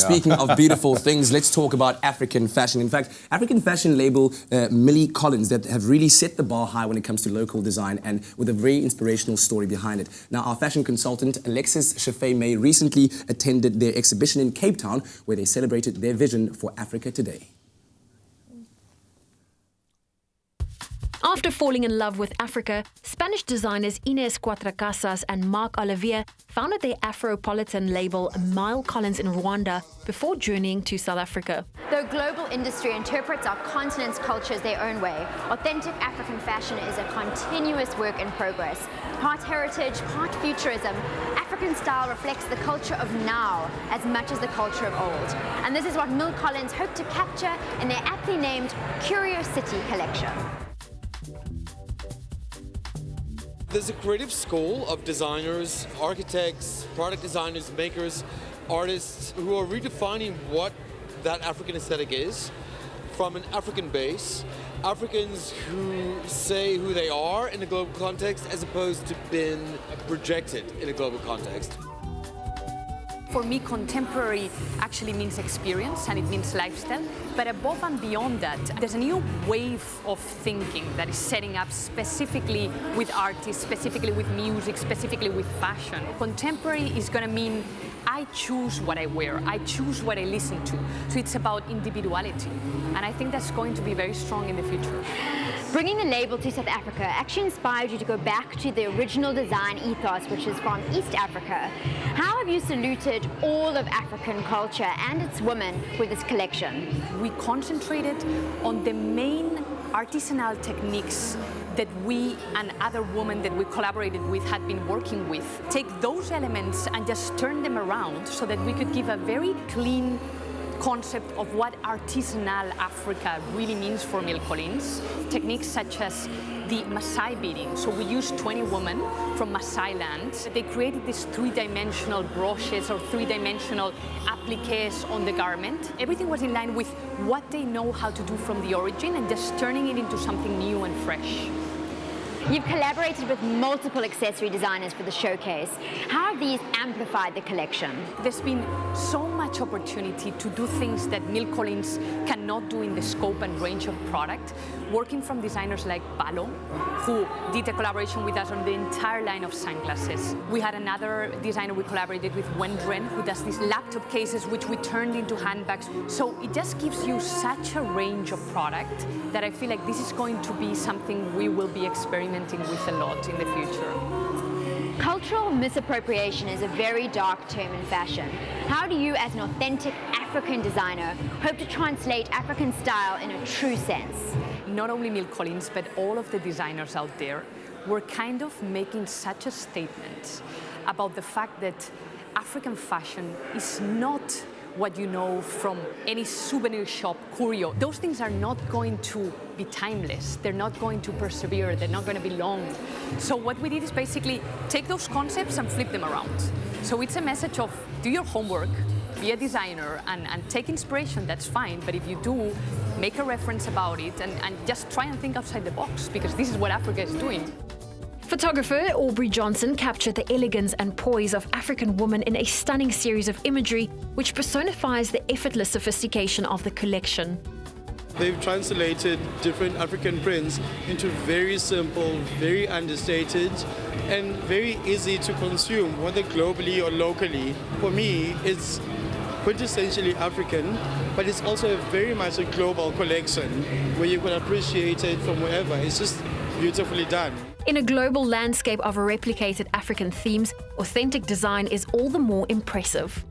Speaking of beautiful things, let's talk about African fashion. In fact, African fashion label Mille Collines that have really set the bar high when it comes to local design and with a very inspirational story behind it. Now, our fashion consultant, Alexis Shafay-May, recently attended their exhibition in Cape Town where they celebrated their vision for Africa today. After falling in love with Africa, Spanish designers Inés Cuatrecasas and Marc Olivier founded their Afropolitan label Mille Collines in Rwanda before journeying to South Africa. Though global industry interprets our continent's cultures their own way, authentic African fashion is a continuous work in progress. Part heritage, part futurism, African style reflects the culture of now as much as the culture of old. And this is what Mille Collines hope to capture in their aptly named Curiosity collection. There's a creative school of designers, architects, product designers, makers, artists who are redefining what that African aesthetic is from an African base. Africans who say who they are in a global context as opposed to being projected in a global context. For me, contemporary actually means experience and it means lifestyle. But above and beyond that, there's a new wave of thinking that is setting up specifically with artists, specifically with music, specifically with fashion. Contemporary is going to mean I choose what I wear, I choose what I listen to. So it's about individuality. And I think that's going to be very strong in the future. Bringing the label to South Africa actually inspired you to go back to the original design ethos, which is from East Africa. How have you saluted all of African culture and its women with this collection? We concentrated on the main artisanal techniques that we and other women that we collaborated with had been working with. Take those elements and just turn them around so that we could give a very clean concept of what artisanal Africa really means for Mille Collines. Techniques such as the Maasai beading. So we used 20 women from Maasai land. They created these three-dimensional brooches or three-dimensional appliques on the garment. Everything was in line with what they know how to do from the origin and just turning it into something new and fresh. You've collaborated with multiple accessory designers for the showcase. How have these amplified the collection? There's been so much opportunity to do things that Mille Collines cannot do in the scope and range of product. Working from designers like Palo, who did a collaboration with us on the entire line of sunglasses. We had another designer we collaborated with, Wendren, who does these laptop cases which we turned into handbags. So it just gives you such a range of product that I feel like this is going to be something we will be experimenting with a lot in the future. Cultural misappropriation is a very dark term in fashion. How do you, as an authentic African designer, hope to translate African style in a true sense? Not only Mille Collines, but all of the designers out there were kind of making such a statement about the fact that African fashion is not what you know from any souvenir shop, curio. Those things are not going to be timeless. They're not going to persevere. They're not going to be long. So what we did is basically take those concepts and flip them around. So it's a message of do your homework, be a designer, and take inspiration, that's fine. But if you do, make a reference about it and just try and think outside the box, because this is what Africa is doing. Photographer Aubrey Johnson captured the elegance and poise of African women in a stunning series of imagery which personifies the effortless sophistication of the collection. They've translated different African prints into very simple, very understated, and very easy to consume, whether globally or locally. For me, it's quintessentially African, but it's also very much a global collection where you can appreciate it from wherever. It's just beautifully done. In a global landscape of replicated African themes, authentic design is all the more impressive.